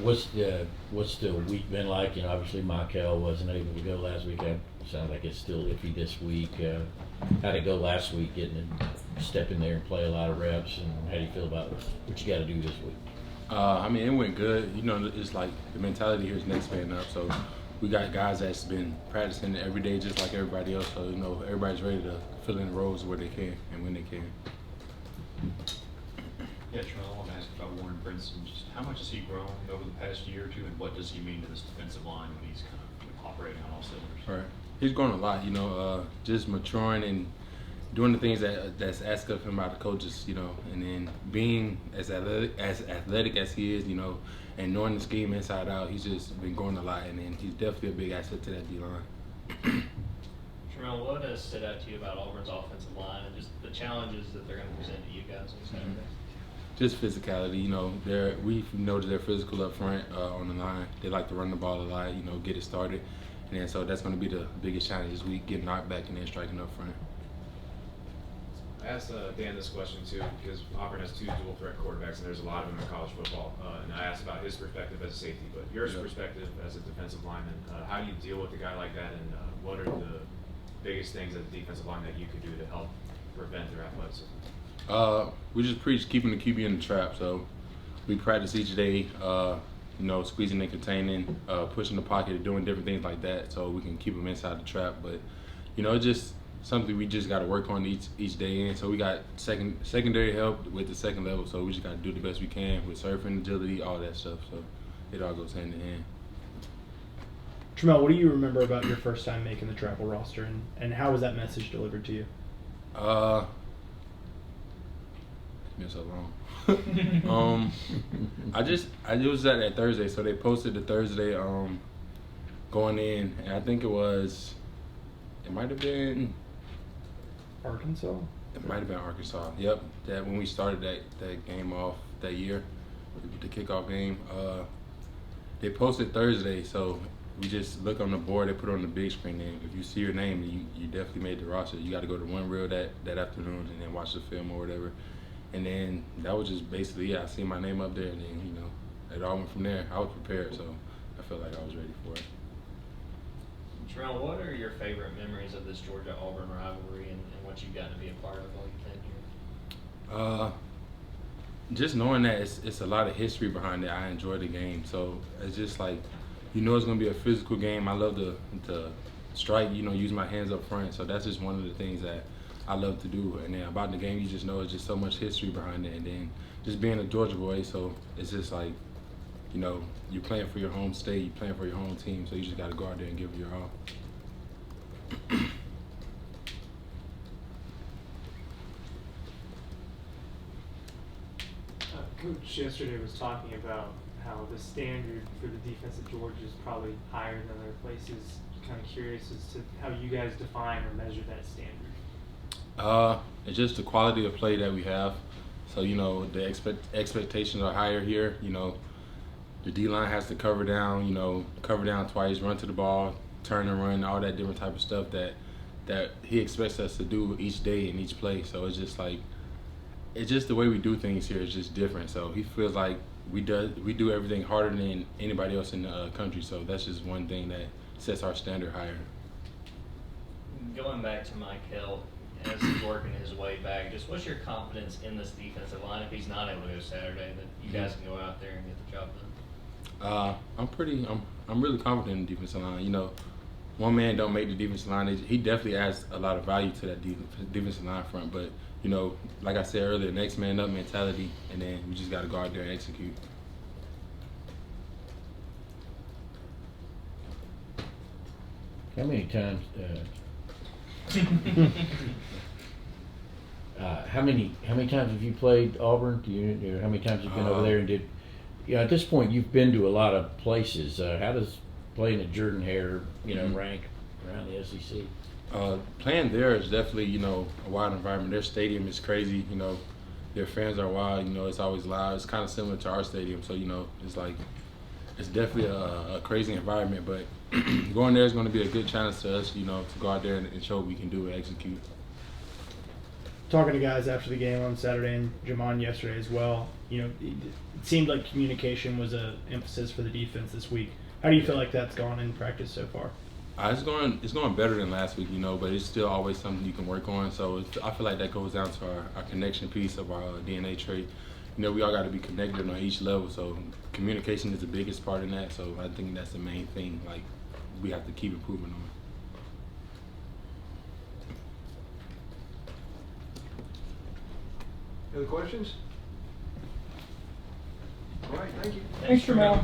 What's the week been like? Obviously Mykell wasn't able to go last week. It sounds like it's still iffy this week. How'd it go last week, getting to step in there and play a lot of reps? And how do you feel about what you got to do this week? I mean, it went good. It's like the mentality here is next man up. So we got guys that's been practicing every day just like everybody else. So, everybody's ready to fill in the roles where they can and when they can. Yeah, Tramel, I want to ask about Warren Brinson. Just how much has he grown over the past year or two, and what does he mean to this defensive line when he's kind of operating on all cylinders? Right. He's grown a lot, just maturing and doing the things that's asked of him by the coaches, and then being as athletic as he is, and knowing the scheme inside out, he's just been growing a lot, and then he's definitely a big asset to that D-line. Tramel, what has stood out to you about Auburn's offensive line and just the challenges that they're going to present to you guys on Saturday? Just physicality, we know that they're physical up front on the line. They like to run the ball a lot, get it started. And then, so that's going to be the biggest challenge this week, getting knocked back and then striking up front. I asked Dan this question too because Auburn has two dual threat quarterbacks and there's a lot of them in college football. And I asked about his perspective as a safety, but your perspective as a defensive lineman, how do you deal with a guy like that, and what are the biggest things as a defensive line that you could do to help prevent their athleticism? We just preach keeping the QB in the trap. So we practice each day, squeezing and containing, pushing the pocket, doing different things like that so we can keep them inside the trap. But, it's just something we just got to work on each day in. So we got secondary help with the second level, so we just got to do the best we can with surfing, agility, all that stuff. So it all goes hand in hand. Tramel, what do you remember about your first time making the travel roster, and how was that message delivered to you? It's been so long. It was that Thursday, so they posted the Thursday going in, and I think it might have been Arkansas. It might have been Arkansas. Yep, that when we started that game off that year, the kickoff game. They posted Thursday, so we just look on the board. They put it on the big screen. And if you see your name, you definitely made the roster. You got to go to one reel that afternoon and then watch the film or whatever. And then that was just basically I seen my name up there, and then it all went from there. I was prepared, so I felt like I was ready for it. Tramel, what are your favorite memories of this Georgia-Auburn rivalry and what you've gotten to be a part of while you've been here? Just knowing that it's a lot of history behind it, I enjoy the game. So it's just like, it's going to be a physical game. I love to strike, use my hands up front. So that's just one of the things that I love to do. And then about the game, you just know it's just so much history behind it. And then just being a Georgia boy, so it's just like, you're playing for your home state, you're playing for your home team, so you just got to go out there and give it your all. Coach yesterday was talking about how the standard for the defense at Georgia is probably higher than other places. Kind of curious as to how you guys define or measure that standard. It's just the quality of play that we have. So, the expectations are higher here. The D-line has to cover down twice, run to the ball, turn and run, all that different type of stuff that he expects us to do each day in each play. So it's just the way we do things here is just different. So he feels like we do everything harder than anybody else in the country. So that's just one thing that sets our standard higher. Going back to Mykell, as he's working his way back, just what's your confidence in this defensive line if he's not able to go Saturday, that you guys can go out there and get the job done? I'm really confident in the defensive line. One man don't make the defensive line. He definitely adds a lot of value to that defensive line front. But like I said earlier, next man up mentality, and then we just got to go out there and execute. How many times? How many times have you played Auburn? Do you know how many times you've been over there and did? At this point, you've been to a lot of places. How does playing at Jordan Hare, rank around the SEC? Playing there is definitely, a wild environment. Their stadium is crazy. Their fans are wild. It's always loud. It's kind of similar to our stadium. So, it's definitely a crazy environment. But going there is going to be a good challenge to us, to go out there and show what we can do and execute. talking to guys after the game on Saturday and Jamon yesterday as well, it seemed like communication was a emphasis for the defense this week. How do you feel like that's gone in practice so far? It's going better than last week, but it's still always something you can work on. So I feel like that goes down to our connection piece of our DNA trait. We all got to be connected on each level. So communication is the biggest part in that. So I think that's the main thing. Like we have to keep improving on. Other questions? All right, thank you. Thanks, Tramel.